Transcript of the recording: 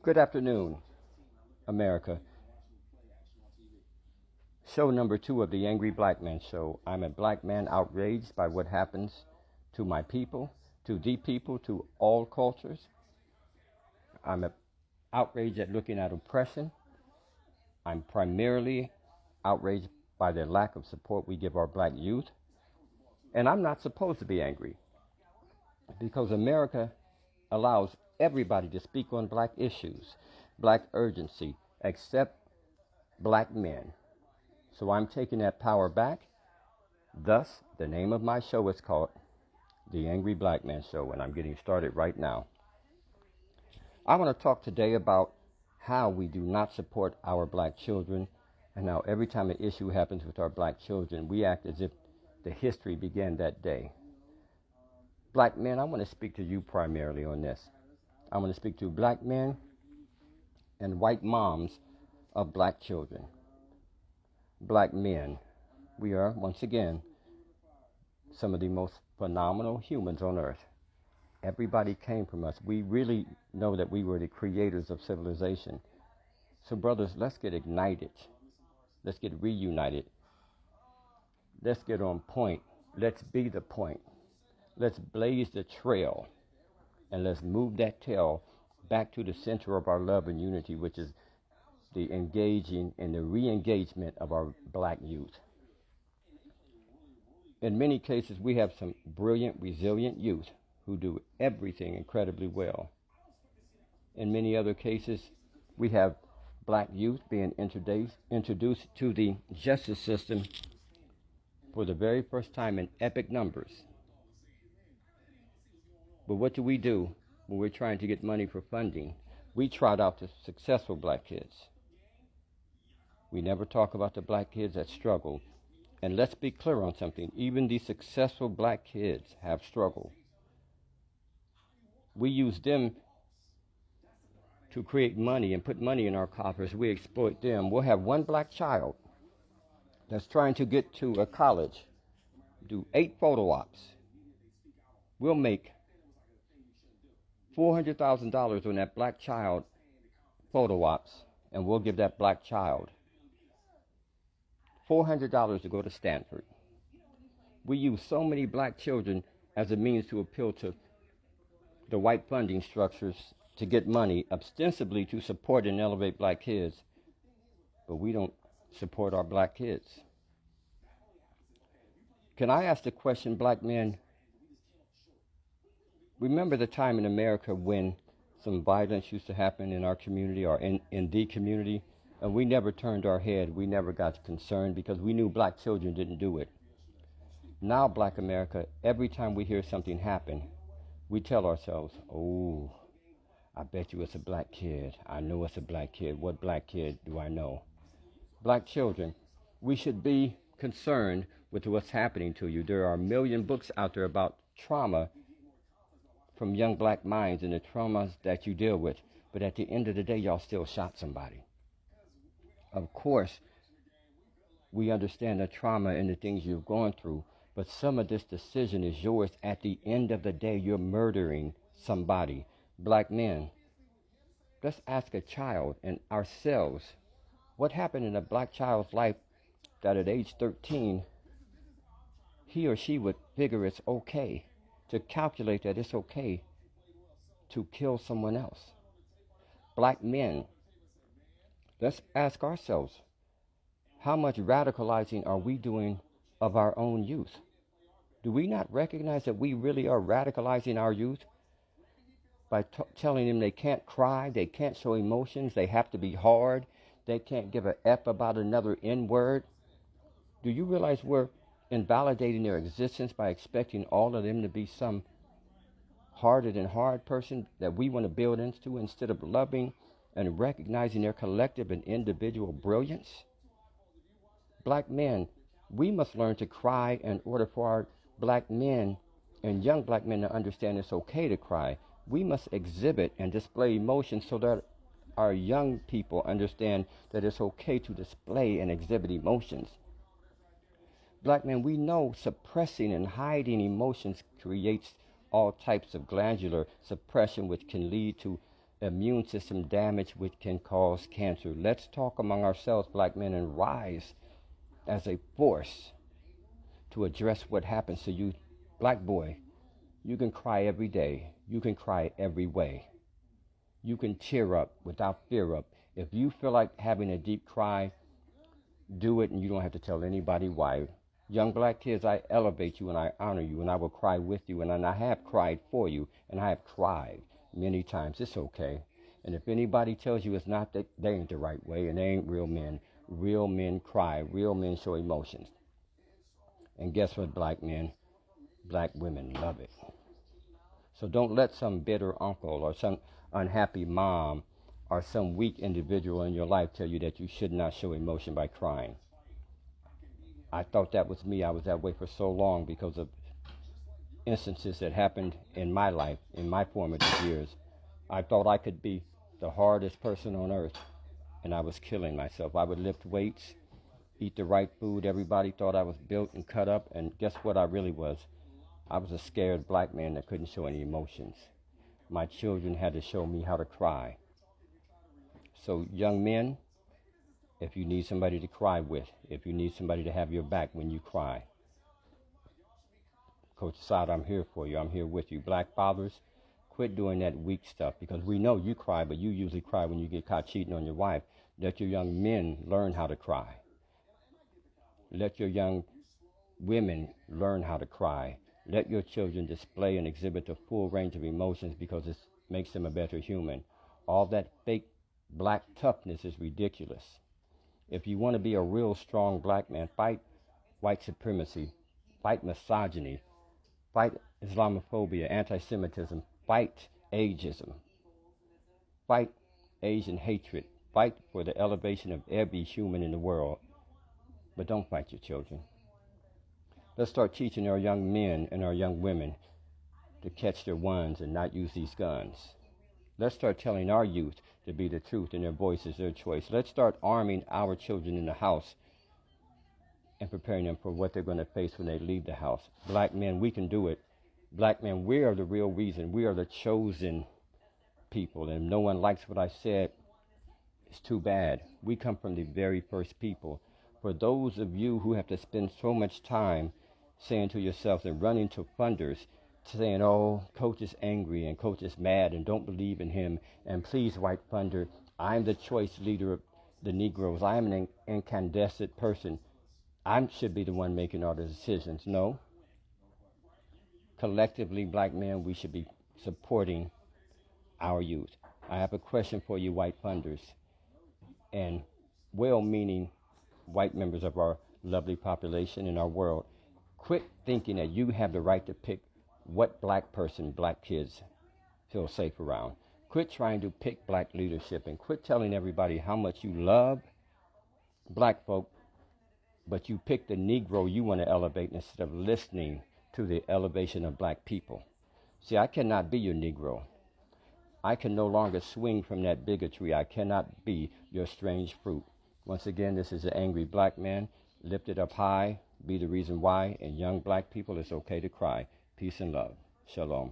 Good afternoon, America. Show number 2 of the Angry Black Man Show. I'm a black man outraged by what happens to my people, to the people, to all cultures. I'm outraged at looking at oppression. I'm primarily outraged by the lack of support we give our black youth. And I'm not supposed to be angry because America allows everybody to speak on black issues, black urgency, except black men. So I'm taking that power back. Thus, the name of my show is called The Angry Black Man Show, and I'm getting started right now. I want to talk today about how we do not support our black children, and how every time an issue happens with our black children, we act as if the history began that day. Black men, I want to speak to you primarily on this. I want to speak to black men and white moms of black children. Black men, we are, once again, some of the most phenomenal humans on earth. Everybody came from us. We really know that we were the creators of civilization. So brothers, let's get ignited. Let's get reunited. Let's get on point. Let's be the point. Let's blaze the trail. And let's move that tail back to the center of our love and unity, which is the engaging and the re-engagement of our black youth. In many cases, we have some brilliant, resilient youth who do everything incredibly well. In many other cases, we have black youth being introduced to the justice system for the very first time in epic numbers. But what do when we're trying to get money for funding? We trot out the successful black kids. We never talk about the black kids that struggle. And let's be clear on something. Even the successful black kids have struggled. We use them to create money and put money in our coffers. We exploit them. We'll have one black child that's trying to get to a college, do 8 photo ops. We'll make $400,000 on that black child photo ops, and we'll give that black child $400 to go to Stanford. We use so many black children as a means to appeal to the white funding structures to get money, ostensibly to support and elevate black kids, but we don't support our black kids. Can I ask the question, black men? Remember the time in America when some violence used to happen in our community or in the community, and we never turned our head, we never got concerned because we knew black children didn't do it. Now, black America, every time we hear something happen, we tell ourselves, oh, I bet you it's a black kid. I know it's a black kid. What black kid do I know? Black children, we should be concerned with what's happening to you. There are a million books out there about trauma from young black minds and the traumas that you deal with. But at the end of the day, y'all still shot somebody. Of course, we understand the trauma and the things you've gone through, but some of this decision is yours. At the end of the day, you're murdering somebody. Black men, let's ask a child and ourselves, what happened in a black child's life that at age 13, he or she would figure it's okay to calculate that it's okay to kill someone else. Black men, let's ask ourselves, how much radicalizing are we doing of our own youth? Do we not recognize that we really are radicalizing our youth by telling them they can't cry, they can't show emotions, they have to be hard, they can't give a F about another N-word? Do you realize we're invalidating their existence by expecting all of them to be some harder than hard person that we want to build into instead of loving and recognizing their collective and individual brilliance? Black men, we must learn to cry in order for our black men and young black men to understand it's okay to cry. We must exhibit and display emotions so that our young people understand that it's okay to display and exhibit emotions. Black men, we know suppressing and hiding emotions creates all types of glandular suppression, which can lead to immune system damage, which can cause cancer. Let's talk among ourselves, black men, and rise as a force to address what happens to you. Black boy, you can cry every day. You can cry every way. You can tear up without fear up. If you feel like having a deep cry, do it, and you don't have to tell anybody why. Young black kids, I elevate you and I honor you, and I will cry with you, and I have cried for you, and I have cried many times. It's okay. And if anybody tells you it's not, that they ain't the right way, and they ain't real men. Real men cry. Real men show emotions. And guess what, black men? Black women love it. So don't let some bitter uncle or some unhappy mom or some weak individual in your life tell you that you should not show emotion by crying. I thought that was me. I was that way for so long because of instances that happened in my life, in my formative years. I thought I could be the hardest person on earth, and I was killing myself. I would lift weights, eat the right food. Everybody thought I was built and cut up, and guess what I really was? I was a scared black man that couldn't show any emotions. My children had to show me how to cry. So young men, if you need somebody to cry with, if you need somebody to have your back when you cry, Coach Assad, I'm here for you. I'm here with you. Black fathers, quit doing that weak stuff, because we know you cry, but you usually cry when you get caught cheating on your wife. Let your young men learn how to cry. Let your young women learn how to cry. Let your children display and exhibit the full range of emotions, because it makes them a better human. All that fake black toughness is ridiculous. If you want to be a real strong black man, fight white supremacy, fight misogyny, fight Islamophobia, anti-Semitism, fight ageism, fight Asian hatred, fight for the elevation of every human in the world, but don't fight your children. Let's start teaching our young men and our young women to catch their ones and not use these guns. Let's start telling our youth to be the truth, and their voice is their choice. Let's start arming our children in the house and preparing them for what they're going to face when they leave the house. Black men, we can do it. Black men, we are the real reason. We are the chosen people. And if no one likes what I said, it's too bad. We come from the very first people. For those of you who have to spend so much time saying to yourselves and running to funders, saying, oh, Coach is angry and Coach is mad and don't believe in him, and please, white funder, I'm the choice leader of the Negroes. I am an incandescent person. I should be the one making all the decisions. No. Collectively, black men, we should be supporting our youth. I have a question for you, white funders, and well-meaning white members of our lovely population in our world. Quit thinking that you have the right to pick what black person black kids feel safe around. Quit trying to pick black leadership, and quit telling everybody how much you love black folk, but you pick the Negro you want to elevate instead of listening to the elevation of black people. See, I cannot be your Negro. I can no longer swing from that bigotry. I cannot be your strange fruit. Once again, this is an angry black man. Lift it up high. Be the reason why. And young black people, it's okay to cry. Peace and love. Shalom.